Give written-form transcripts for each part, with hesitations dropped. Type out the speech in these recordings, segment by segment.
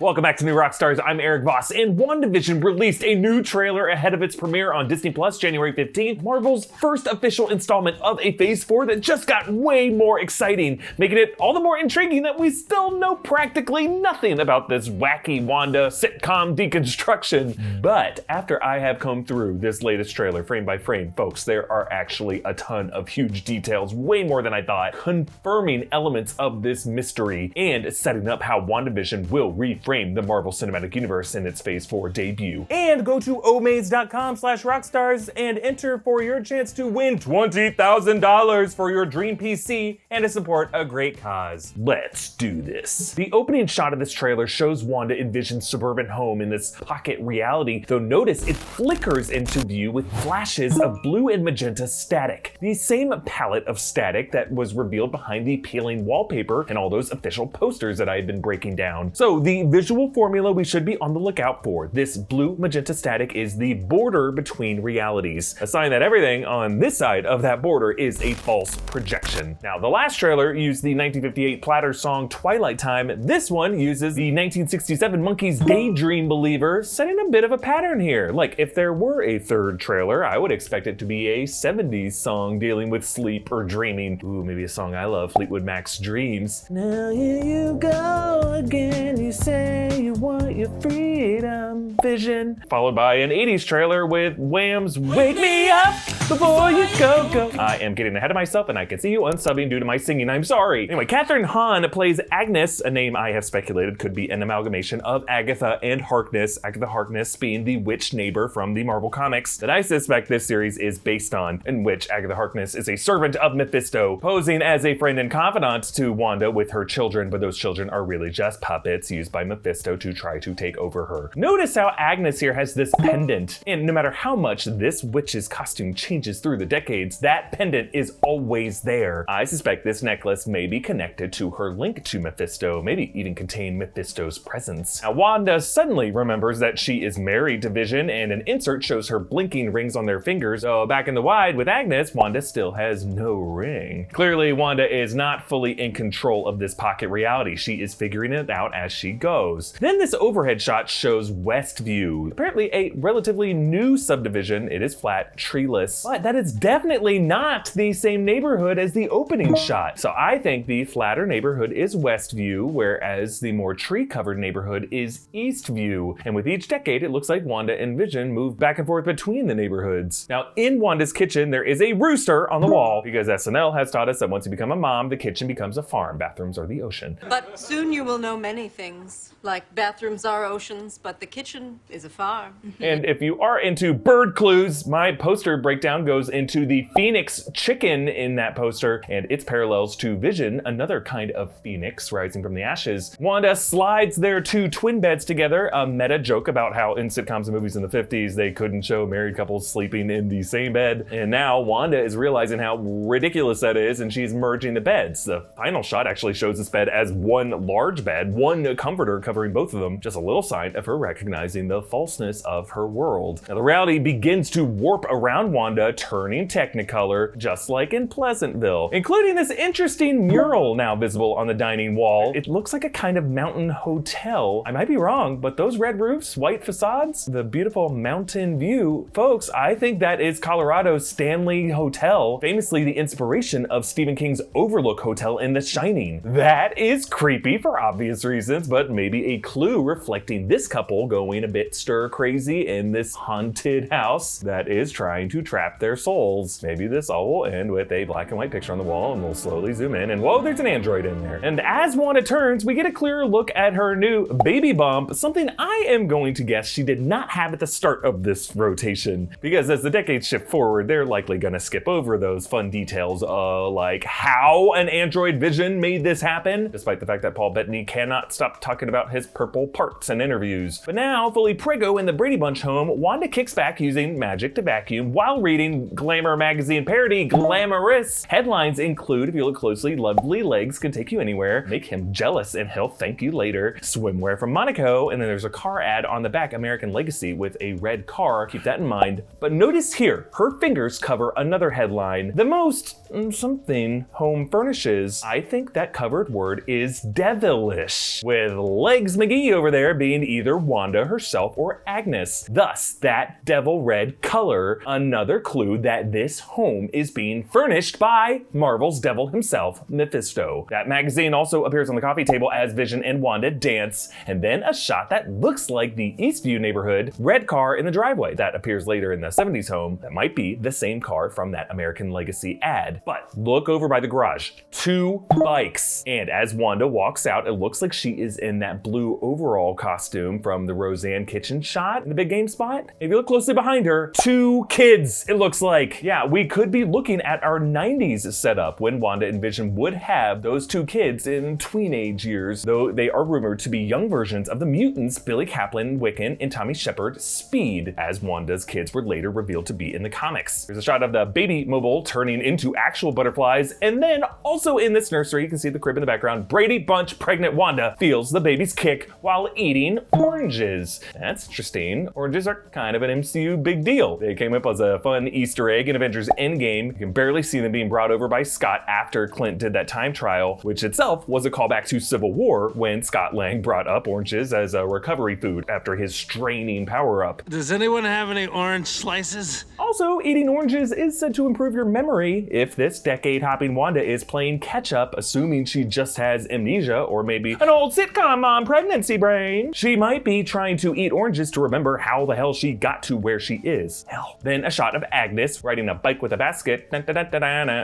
Welcome back to New Rockstars. I'm Erik Voss, and WandaVision released a new trailer ahead of its premiere on Disney Plus January 15th, Marvel's first official installment of a Phase 4 that just got way more exciting, making it all the more intriguing that we still know practically nothing about this wacky Wanda sitcom deconstruction. But after I have combed through this latest trailer frame by frame, folks, there are actually a ton of huge details, way more than I thought, confirming elements of this mystery and setting up how WandaVision will reframe the Marvel Cinematic Universe in its Phase 4 debut. And go to omaze.com/rockstars and enter for your chance to win $20,000 for your dream PC and to support a great cause. Let's do this. The opening shot of this trailer shows Wanda in Vision's suburban home in this pocket reality, though notice it flickers into view with flashes of blue and magenta static. The same palette of static that was revealed behind the peeling wallpaper and all those official posters that I had been breaking down. So the visual formula we should be on the lookout for. This blue magenta static is the border between realities, a sign that everything on this side of that border is a false projection. Now, the last trailer used the 1958 Platter song Twilight Time. This one uses the 1967 Monkees' Daydream Believer, setting a bit of a pattern here. Like, if there were a third trailer, I would expect it to be a 70s song dealing with sleep or dreaming. Ooh, maybe a song I love, Fleetwood Mac's Dreams. Now here you go again, you say you want your freedom, Vision. Followed by an 80s trailer with Wham's Wake Me Up Before You Go. I am getting ahead of myself and I can see you unsubbing due to my singing, I'm sorry. Anyway, Kathryn Hahn plays Agnes, a name I have speculated could be an amalgamation of Agatha and Harkness, Agatha Harkness being the witch neighbor from the Marvel Comics that I suspect this series is based on, in which Agatha Harkness is a servant of Mephisto, posing as a friend and confidant to Wanda with her children, but those children are really just puppets used by Mephisto to try to take over her. Notice how Agnes here has this pendant, and no matter how much this witch's costume changes through the decades, that pendant is always there. I suspect this necklace may be connected to her link to Mephisto, maybe even contain Mephisto's presence. Now, Wanda suddenly remembers that she is married to Vision, and an insert shows her blinking rings on their fingers. So back in the wide with Agnes, Wanda still has no ring. Clearly, Wanda is not fully in control of this pocket reality. She is figuring it out as she goes. Then this overhead shot shows Westview, apparently a relatively new subdivision. It is flat, treeless, but that is definitely not the same neighborhood as the opening shot. So I think the flatter neighborhood is Westview, whereas the more tree-covered neighborhood is Eastview. And with each decade, it looks like Wanda and Vision move back and forth between the neighborhoods. Now, in Wanda's kitchen, there is a rooster on the wall because SNL has taught us that once you become a mom, the kitchen becomes a farm. Bathrooms are the ocean. But soon you will know many things, like bathrooms are oceans, but the kitchen is a farm. And if you are into bird clues, my poster breakdown goes into the phoenix chicken in that poster and its parallels to Vision, another kind of phoenix rising from the ashes. Wanda slides their two twin beds together, a meta joke about how in sitcoms and movies in the 50s they couldn't show married couples sleeping in the same bed. And now Wanda is realizing how ridiculous that is and she's merging the beds. The final shot actually shows this bed as one large bed, one comforter covering both of them, just a little sign of her recognizing the falseness of her world. Now the reality begins to warp around Wanda, turning technicolor, just like in Pleasantville, including this interesting mural now visible on the dining wall. It looks like a kind of mountain hotel. I might be wrong, but those red roofs, white facades, the beautiful mountain view, folks, I think that is Colorado's Stanley Hotel, famously the inspiration of Stephen King's Overlook Hotel in The Shining. That is creepy for obvious reasons, but maybe a clue reflecting this couple going a bit stir crazy in this haunted house that is trying to trap their souls. Maybe this all will end with a black and white picture on the wall and we'll slowly zoom in and whoa, there's an android in there. And as Wanda turns, we get a clearer look at her new baby bump, something I am going to guess she did not have at the start of this rotation, because as the decades shift forward, they're likely gonna skip over those fun details like how an android Vision made this happen, despite the fact that Paul Bettany cannot stop talking about his purple parts in interviews. But now, fully preggo in the Brady Bunch home, Wanda kicks back using magic to vacuum while reading Glamour magazine parody Glamorous. Headlines include, if you look closely, lovely legs can take you anywhere, make him jealous and he'll thank you later, swimwear from Monaco, and then there's a car ad on the back, American Legacy, with a red car, keep that in mind. But notice here, her fingers cover another headline, the most something home furnishes. I think that covered word is devilish, with legs McGee E over there being either Wanda herself or Agnes. Thus, that devil red color, another clue that this home is being furnished by Marvel's devil himself, Mephisto. That magazine also appears on the coffee table as Vision and Wanda dance, and then a shot that looks like the Eastview neighborhood, red car in the driveway that appears later in the 70s home. That might be the same car from that American Legacy ad. But look over by the garage, 2 bikes. And as Wanda walks out, it looks like she is in that blue overall costume from the Roseanne kitchen shot in the big game spot. If you look closely behind her, 2 kids, it looks like. Yeah, we could be looking at our 90s setup when Wanda and Vision would have those 2 kids in tweenage years, though they are rumored to be young versions of the mutants Billy Kaplan, Wiccan, and Tommy Shepard Speed, as Wanda's kids were later revealed to be in the comics. There's a shot of the baby mobile turning into actual butterflies, and then also in this nursery, you can see the crib in the background, Brady Bunch pregnant Wanda feels the baby's kick while eating oranges. That's interesting. Oranges are kind of an MCU big deal. They came up as a fun Easter egg in Avengers Endgame. You can barely see them being brought over by Scott after Clint did that time trial, which itself was a callback to Civil War when Scott Lang brought up oranges as a recovery food after his straining power-up. Does anyone have any orange slices? Also, eating oranges is said to improve your memory if this decade-hopping Wanda is playing catch-up, assuming she just has amnesia or maybe an old sitcom mom pregnancy brain. She might be trying to eat oranges to remember how the hell she got to where she is. Hell. Then a shot of Agnes riding a bike with a basket,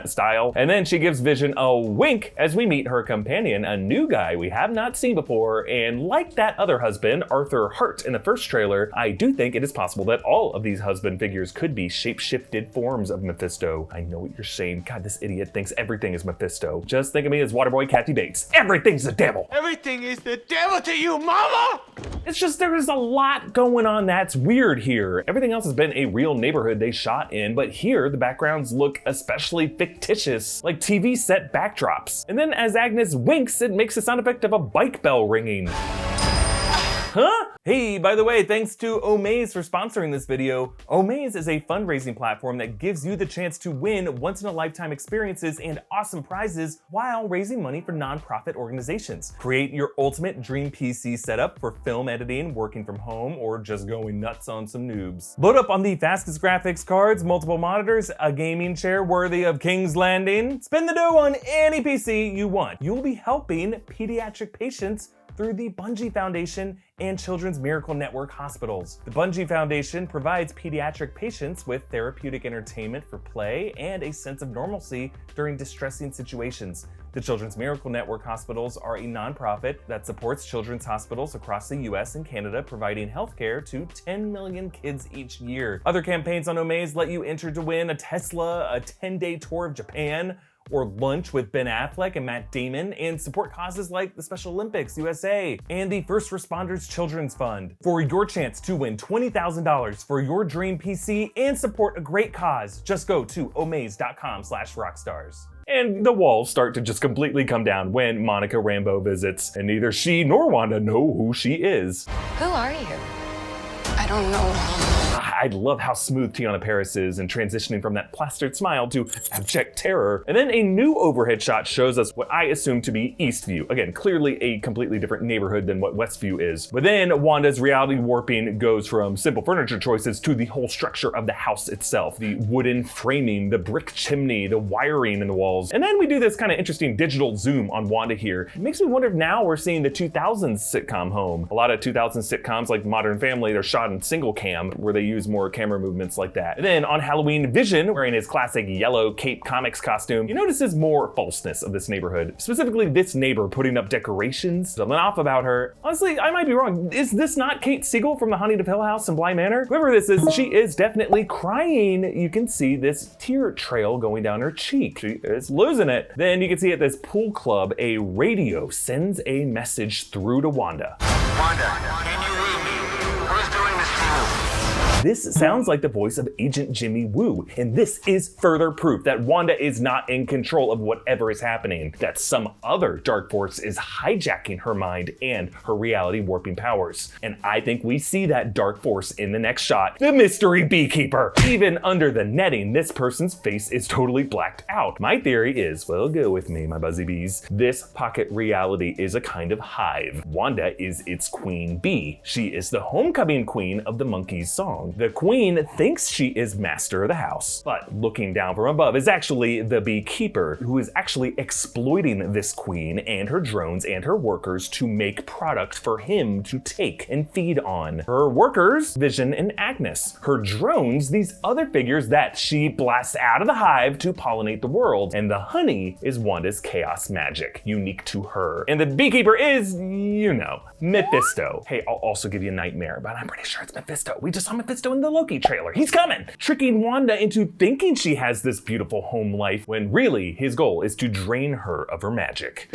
style, and then she gives Vision a wink as we meet her companion, a new guy we have not seen before, and like that other husband, Arthur Hart in the first trailer, I do think it is possible that all of these husband figures could be shape-shifted forms of Mephisto. I know what you're saying. God, this idiot thinks everything is Mephisto. Just think of me as Waterboy Kathy Bates. Everything's the devil. Everything is the devil to you, mama! It's just there's a lot going on that's weird here. Everything else has been a real neighborhood they shot in, but here the backgrounds look especially fictitious, like TV set backdrops. And then as Agnes winks, it makes the sound effect of a bike bell ringing. Huh? Hey, by the way, thanks to Omaze for sponsoring this video. Omaze is a fundraising platform that gives you the chance to win once-in-a-lifetime experiences and awesome prizes while raising money for nonprofit organizations. Create your ultimate dream PC setup for film editing, working from home, or just going nuts on some noobs. Load up on the fastest graphics cards, multiple monitors, a gaming chair worthy of King's Landing. Spend the dough on any PC you want. You'll be helping pediatric patients through the Bungie Foundation and Children's Miracle Network hospitals. The Bungie Foundation provides pediatric patients with therapeutic entertainment for play and a sense of normalcy during distressing situations. The Children's Miracle Network hospitals are a nonprofit that supports children's hospitals across the US and Canada, providing healthcare to 10 million kids each year. Other campaigns on Omaze let you enter to win a Tesla, a 10-day tour of Japan, or lunch with Ben Affleck and Matt Damon, and support causes like the Special Olympics USA and the First Responders Children's Fund. For your chance to win $20,000 for your dream PC and support a great cause, just go to omaze.com/rockstars. And the walls start to just completely come down when Monica Rambeau visits, and neither she nor Wanda know who she is. Who are you? I don't know. I love how smooth Tiana Paris is and transitioning from that plastered smile to abject terror. And then a new overhead shot shows us what I assume to be Eastview. Again, clearly a completely different neighborhood than what Westview is. But then Wanda's reality warping goes from simple furniture choices to the whole structure of the house itself. The wooden framing, the brick chimney, the wiring in the walls. And then we do this kind of interesting digital zoom on Wanda here. It makes me wonder if now we're seeing the 2000s sitcom home. A lot of 2000s sitcoms like Modern Family, they're shot in single cam where they use more camera movements like that. And then on Halloween, Vision, wearing his classic yellow Cape Comics costume, you notices more falseness of this neighborhood. Specifically this neighbor putting up decorations. Something off about her. Honestly, I might be wrong. Is this not Kate Siegel from the Haunting of Hill House and Bly Manor? Whoever this is, she is definitely crying. You can see this tear trail going down her cheek. She is losing it. Then you can see at this pool club, a radio sends a message through to Wanda. Wanda, can you read me? Who's doing this to you? This sounds like the voice of Agent Jimmy Woo, and this is further proof that Wanda is not in control of whatever is happening, that some other dark force is hijacking her mind and her reality warping powers. And I think we see that dark force in the next shot, the mystery Beekeeper. Even under the netting, this person's face is totally blacked out. My theory is, well, go with me, my buzzy bees, this pocket reality is a kind of hive. Wanda is its queen bee. She is the homecoming queen of the Monkees song. The queen thinks she is master of the house, but looking down from above is actually the Beekeeper, who is actually exploiting this queen and her drones and her workers to make product for him to take and feed on. Her workers, Vision and Agnes. Her drones, these other figures that she blasts out of the hive to pollinate the world. And the honey is Wanda's chaos magic, unique to her. And the Beekeeper is, you know, Mephisto. Hey, I'll also give you a nightmare, but I'm pretty sure it's Mephisto. We just saw Mephisto in the Loki trailer. He's coming! Tricking Wanda into thinking she has this beautiful home life, when really his goal is to drain her of her magic.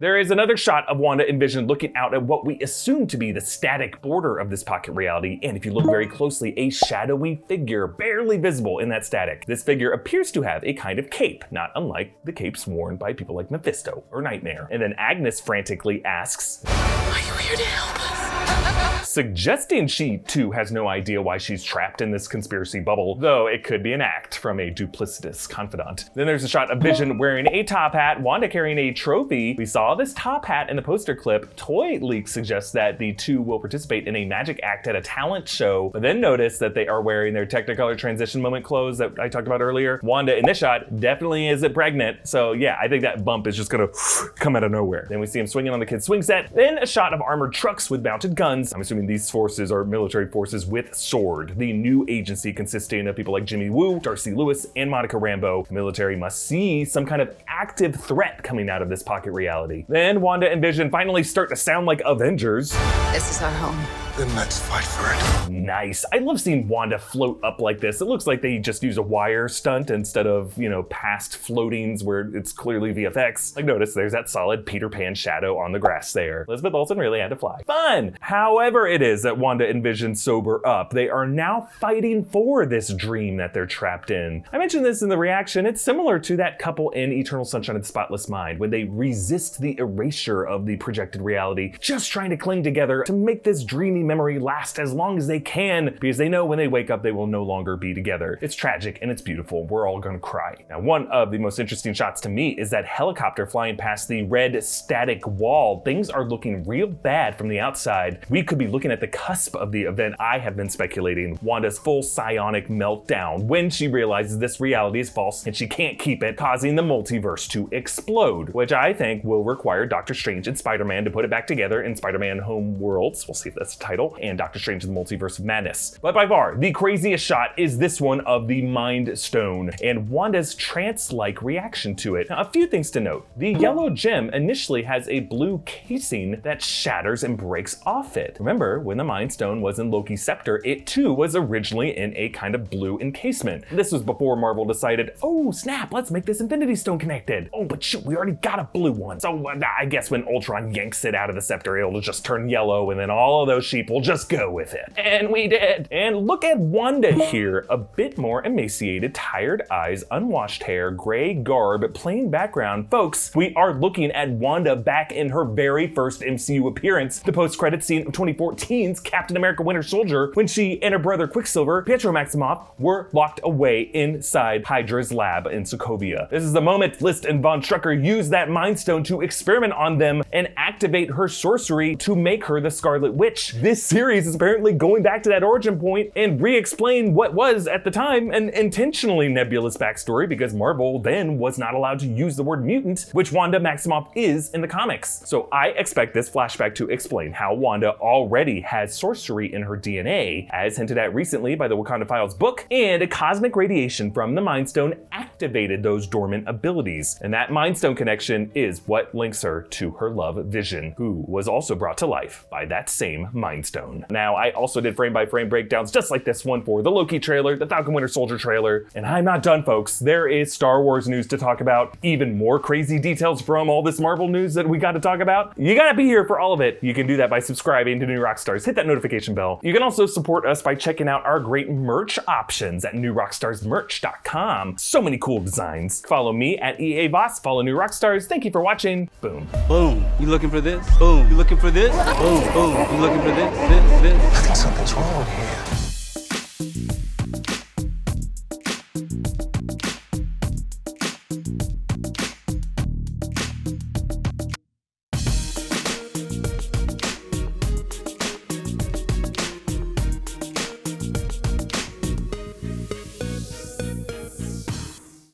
There is another shot of Wanda and Vision looking out at what we assume to be the static border of this pocket reality, and if you look very closely, a shadowy figure barely visible in that static. This figure appears to have a kind of cape, not unlike the capes worn by people like Mephisto or Nightmare. And then Agnes frantically asks, "Are you here to help us?" Suggesting she too has no idea why she's trapped in this conspiracy bubble, though it could be an act from a duplicitous confidant. Then there's a shot of Vision wearing a top hat, Wanda carrying a trophy. We saw this top hat in the poster clip. Toy leak suggests that the two will participate in a magic act at a talent show, but then notice that they are wearing their Technicolor transition moment clothes that I talked about earlier. Wanda in this shot definitely isn't pregnant, so yeah, I think that bump is just gonna come out of nowhere. Then we see him swinging on the kid's swing set. Then a shot of armored trucks with mounted guns. I'm assuming these forces are military forces with SWORD, the new agency consisting of people like Jimmy Woo, Darcy Lewis, and Monica Rambeau. The military must see some kind of active threat coming out of this pocket reality. Then Wanda and Vision finally start to sound like Avengers. This is our home. Then let's fight for it. Nice. I love seeing Wanda float up like this. It looks like they just use a wire stunt instead of, you know, past floatings where it's clearly VFX. Like, notice there's that solid Peter Pan shadow on the grass there. Elizabeth Olsen really had to fly. Fun! However it is that Wanda and Vision sober up, they are now fighting for this dream that they're trapped in. I mentioned this in the reaction. It's similar to that couple in Eternal Sunshine of the Spotless Mind when they resist the erasure of the projected reality, just trying to cling together to make this dreamy memory last as long as they can, because they know when they wake up they will no longer be together. It's tragic and it's beautiful. We're all gonna cry. Now, one of the most interesting shots to me is that helicopter flying past the red static wall. Things are looking real bad from the outside. We could be looking at the cusp of the event I have been speculating, Wanda's full psionic meltdown, when she realizes this reality is false and she can't keep it, causing the multiverse to explode, which I think will require Doctor Strange and Spider-Man to put it back together in Spider-Man Home Worlds, we'll see if that's the title, and Doctor Strange in the Multiverse of Madness. But by far, the craziest shot is this one of the Mind Stone and Wanda's trance-like reaction to it. Now, a few things to note. The yellow gem initially has a blue casing that shatters and breaks off it. Remember, when the Mind Stone was in Loki's scepter, it too was originally in a kind of blue encasement. This was before Marvel decided, oh snap, let's make this Infinity Stone connected. Oh, but shoot, we already got a blue one. So I guess when Ultron yanks it out of the scepter, it'll just turn yellow and then all of those sheep will just go with it. And we did. And look at Wanda here, a bit more emaciated, tired eyes, unwashed hair, gray garb, plain background. Folks, we are looking at Wanda back in her very first MCU appearance, the post-credit scene of 2014's Captain America Winter Soldier, when she and her brother Quicksilver, Pietro Maximoff, were locked away inside Hydra's lab in Sokovia. This is the moment List and Von Strucker used that Mind Stone to experiment on them and activate her sorcery to make her the Scarlet Witch. This series is apparently going back to that origin point and re-explain what was at the time an intentionally nebulous backstory, because Marvel then was not allowed to use the word mutant, which Wanda Maximoff is in the comics. So I expect this flashback to explain how Wanda already has sorcery in her DNA, as hinted at recently by the Wakanda Files book, and a cosmic radiation from the Mind Stone activated those dormant abilities. And that Mind Stone connection is what links her to her love Vision, who was also brought to life by that same Mind Rhinestone. Now, I also did frame-by-frame breakdowns just like this one for the Loki trailer, the Falcon Winter Soldier trailer, and I'm not done, folks. There is Star Wars news to talk about, even more crazy details from all this Marvel news that we got to talk about. You gotta be here for all of it. You can do that by subscribing to New Rockstars. Hit that notification bell. You can also support us by checking out our great merch options at newrockstarsmerch.com. So many cool designs. Follow me at EA Voss. Follow New Rockstars. Thank you for watching. Boom. Boom. You looking for this? Boom. You looking for this? Boom. Boom. You looking for this? I think something's wrong here.